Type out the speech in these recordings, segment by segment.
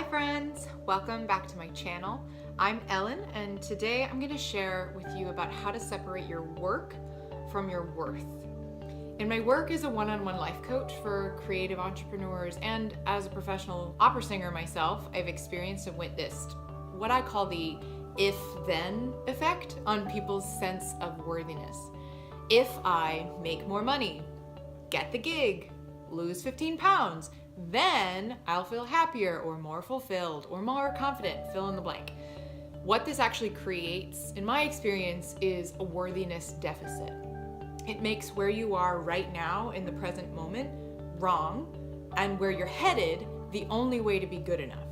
Hi friends, welcome back to my channel. I'm Ellen and today I'm going to share with you about how to separate your work from your worth. In my work as a one-on-one life coach for creative entrepreneurs and as a professional opera singer myself, I've experienced and witnessed what I call the if-then effect on people's sense of worthiness. If I make more money, get the gig, lose 15 pounds, then I'll feel happier or more fulfilled or more confident, fill in the blank. What this actually creates, in my experience, is a worthiness deficit. It makes where you are right now in the present moment wrong, and where you're headed the only way to be good enough.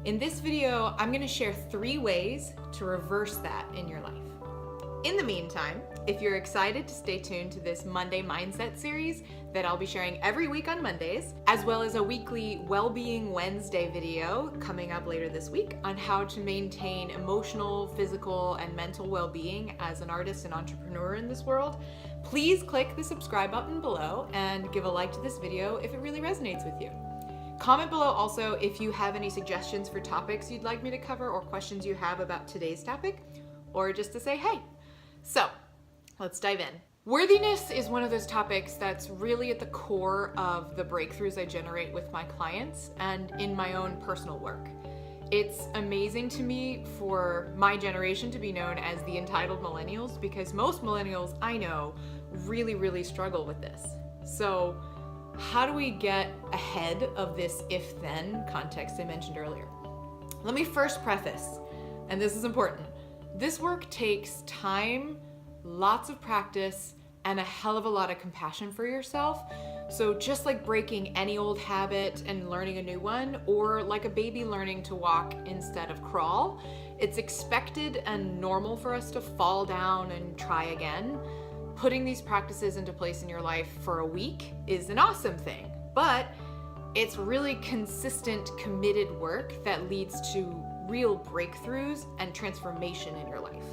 In this video, I'm going to share 3 ways to reverse that in your life. In the meantime, if you're excited to stay tuned to this Monday Mindset series that I'll be sharing every week on Mondays, as well as a weekly Wellbeing Wednesday video coming up later this week on how to maintain emotional, physical, and mental well-being as an artist and entrepreneur in this world, please click the subscribe button below and give a like to this video if it really resonates with you. Comment below also if you have any suggestions for topics you'd like me to cover or questions you have about today's topic, or just to say hey. So, let's dive in. Worthiness is one of those topics that's really at the core of the breakthroughs I generate with my clients and in my own personal work. It's amazing to me for my generation to be known as the entitled millennials because most millennials I know really struggle with this. So, how do we get ahead of this if-then context I mentioned earlier? Let me first preface, and this is important, this work takes time, lots of practice, and a hell of a lot of compassion for yourself. So just like breaking any old habit and learning a new one, or like a baby learning to walk instead of crawl, it's expected and normal for us to fall down and try again. Putting these practices into place in your life for a week is an awesome thing, but it's really consistent, committed work that leads to real breakthroughs and transformation in your life.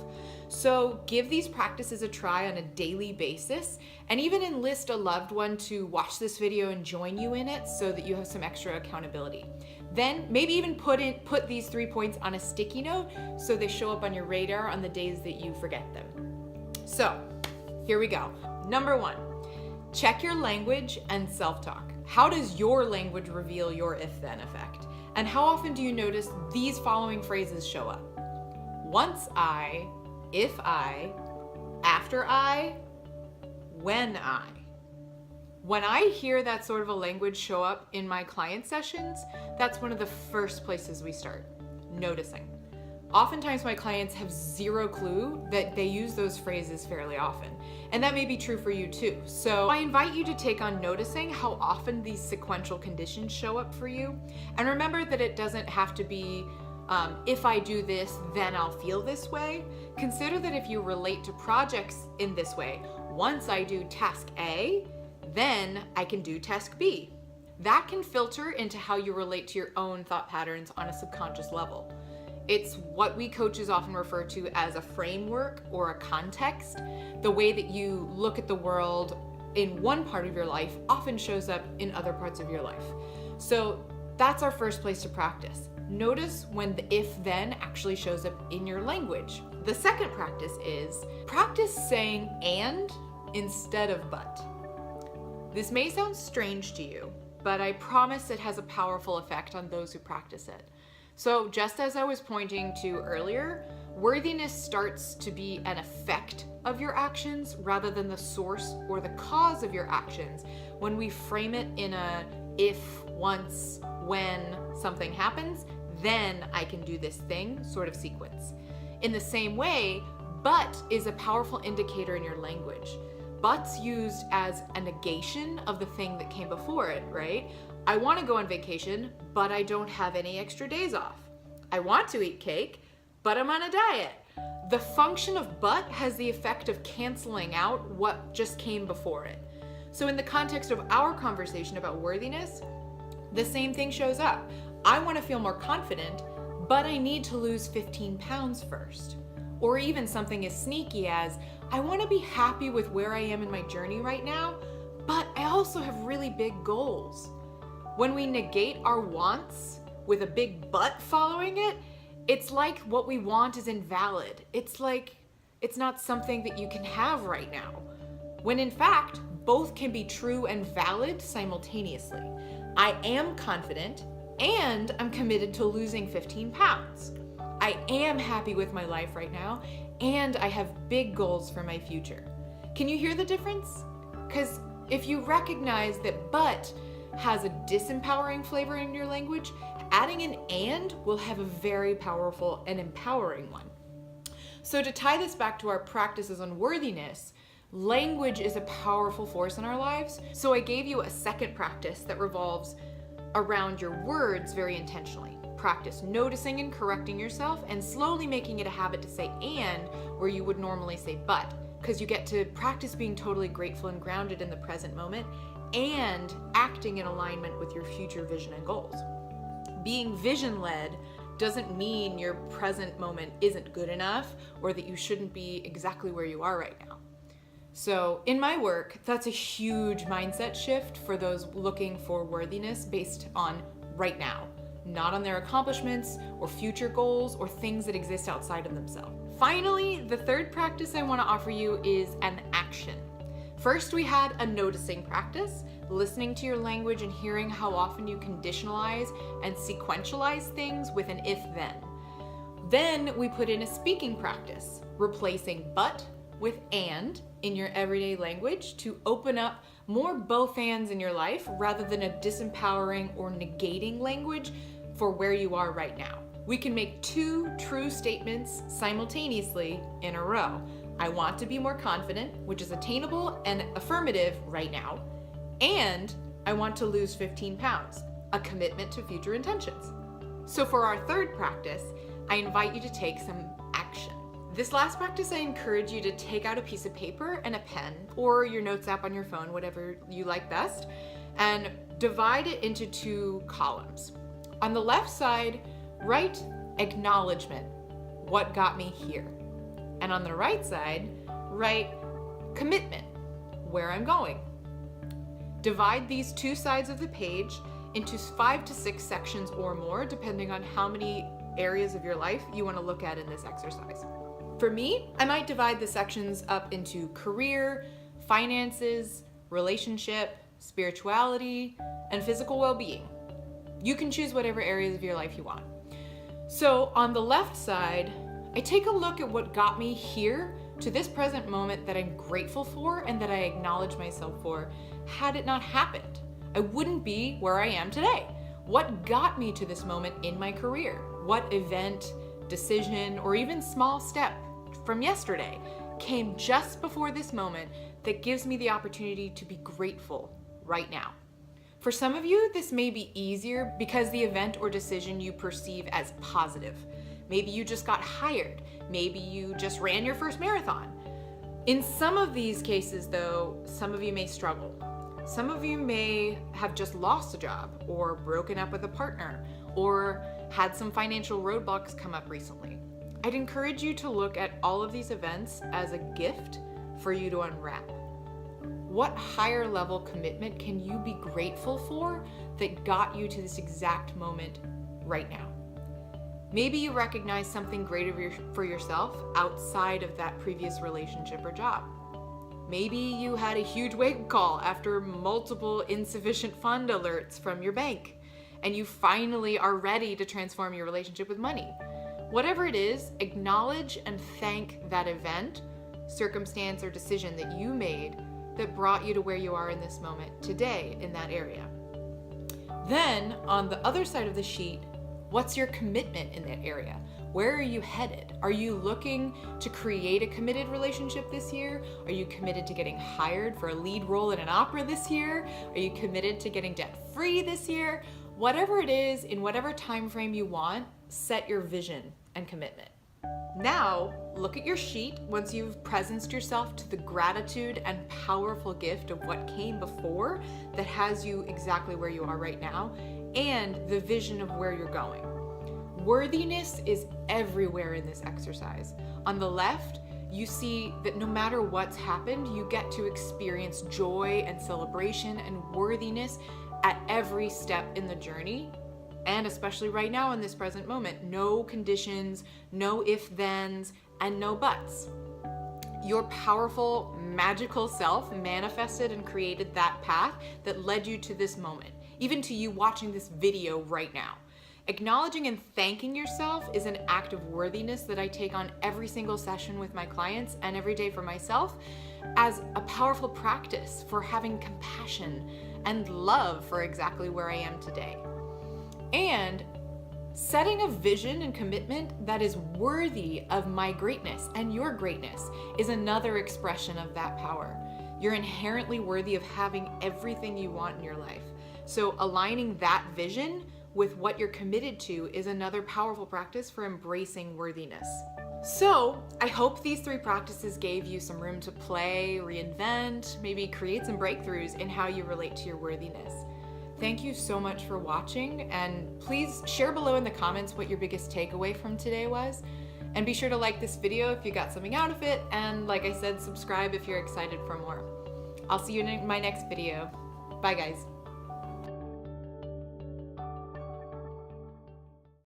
So give these practices a try on a daily basis and even enlist a loved one to watch this video and join you in it so that you have some extra accountability. Then maybe even put these 3 points on a sticky note so they show up on your radar on the days that you forget them. So here we go. Number 1, check your language and self-talk. How does your language reveal your if-then effect? And how often do you notice these following phrases show up? Once I, if I, after I, when I. When I hear that sort of a language show up in my client sessions, that's one of the first places we start, noticing. Oftentimes my clients have zero clue that they use those phrases fairly often. And that may be true for you too. So I invite you to take on noticing how often these sequential conditions show up for you. And remember that it doesn't have to be, if I do this, then I'll feel this way. Consider that if you relate to projects in this way, once I do task A, then I can do task B. That can filter into how you relate to your own thought patterns on a subconscious level. It's what we coaches often refer to as a framework or a context. The way that you look at the world in one part of your life often shows up in other parts of your life. So that's our first place to practice. Notice when the if-then actually shows up in your language. The second practice is practice saying and instead of but. This may sound strange to you, but I promise it has a powerful effect on those who practice it. So just as I was pointing to earlier, worthiness starts to be an effect of your actions rather than the source or the cause of your actions when we frame it in a if, once, when something happens, then I can do this thing sort of sequence. In the same way, but is a powerful indicator in your language. But's used as a negation of the thing that came before it, right? I want to go on vacation, but I don't have any extra days off. I want to eat cake, but I'm on a diet. The function of but has the effect of canceling out what just came before it. So in the context of our conversation about worthiness, the same thing shows up. I want to feel more confident, but I need to lose 15 pounds first. Or even something as sneaky as, I want to be happy with where I am in my journey right now, but I also have really big goals. When we negate our wants with a big but following it, it's like what we want is invalid. It's like it's not something that you can have right now. When in fact, both can be true and valid simultaneously. I am confident and I'm committed to losing 15 pounds. I am happy with my life right now and I have big goals for my future. Can you hear the difference? Because if you recognize that but has a disempowering flavor in your language, adding an and will have a very powerful and empowering one. So to tie this back to our practices on worthiness, language is a powerful force in our lives. So I gave you a second practice that revolves around your words very intentionally. Practice noticing and correcting yourself and slowly making it a habit to say and where you would normally say but, because you get to practice being totally grateful and grounded in the present moment and acting in alignment with your future vision and goals. Being vision-led doesn't mean your present moment isn't good enough or that you shouldn't be exactly where you are right now. So in my work, that's a huge mindset shift for those looking for worthiness based on right now, not on their accomplishments or future goals or things that exist outside of themselves. Finally, the third practice I want to offer you is an action. First, we had a noticing practice, listening to your language and hearing how often you conditionalize and sequentialize things with an if-then. Then we put in a speaking practice, replacing but with and in your everyday language to open up more both ands in your life rather than a disempowering or negating language for where you are right now. We can make two true statements simultaneously in a row. I want to be more confident, which is attainable and affirmative right now, and I want to lose 15 pounds, a commitment to future intentions. So for our third practice, I invite you to take some action. This last practice, I encourage you to take out a piece of paper and a pen or your notes app on your phone, whatever you like best, and divide it into two columns. On the left side, write acknowledgement, what got me here. And on the right side, write commitment, where I'm going. Divide these two sides of the page into 5 to 6 sections or more, depending on how many areas of your life you want to look at in this exercise. For me, I might divide the sections up into career, finances, relationship, spirituality, and physical well-being. You can choose whatever areas of your life you want. So on the left side, I take a look at what got me here to this present moment that I'm grateful for and that I acknowledge myself for. Had it not happened, I wouldn't be where I am today. What got me to this moment in my career? What event, decision, or even small step from yesterday came just before this moment that gives me the opportunity to be grateful right now? For some of you, this may be easier because the event or decision you perceive as positive. Maybe you just got hired. Maybe you just ran your first marathon. In some of these cases, though, some of you may struggle. Some of you may have just lost a job or broken up with a partner or had some financial roadblocks come up recently. I'd encourage you to look at all of these events as a gift for you to unwrap. What higher level commitment can you be grateful for that got you to this exact moment right now? Maybe you recognize something greater for yourself outside of that previous relationship or job. Maybe you had a huge wake-up call after multiple insufficient fund alerts from your bank, and you finally are ready to transform your relationship with money. Whatever it is, acknowledge and thank that event, circumstance, or decision that you made that brought you to where you are in this moment today in that area. Then, on the other side of the sheet, what's your commitment in that area? Where are you headed? Are you looking to create a committed relationship this year? Are you committed to getting hired for a lead role in an opera this year? Are you committed to getting debt-free this year? Whatever it is, in whatever time frame you want, set your vision and commitment. Now, look at your sheet once you've presenced yourself to the gratitude and powerful gift of what came before that has you exactly where you are right now, and the vision of where you're going. Worthiness is everywhere in this exercise. On the left, you see that no matter what's happened, you get to experience joy and celebration and worthiness at every step in the journey. And especially right now in this present moment, no conditions, no if-thens, and no buts. Your powerful, magical self manifested and created that path that led you to this moment, even to you watching this video right now. Acknowledging and thanking yourself is an act of worthiness that I take on every single session with my clients and every day for myself as a powerful practice for having compassion and love for exactly where I am today. And setting a vision and commitment that is worthy of my greatness and your greatness is another expression of that power. You're inherently worthy of having everything you want in your life. So aligning that vision with what you're committed to is another powerful practice for embracing worthiness. So I hope these 3 practices gave you some room to play, reinvent, maybe create some breakthroughs in how you relate to your worthiness. Thank you so much for watching, and please share below in the comments what your biggest takeaway from today was. And be sure to like this video if you got something out of it, and like I said, subscribe if you're excited for more. I'll see you in my next video. Bye guys.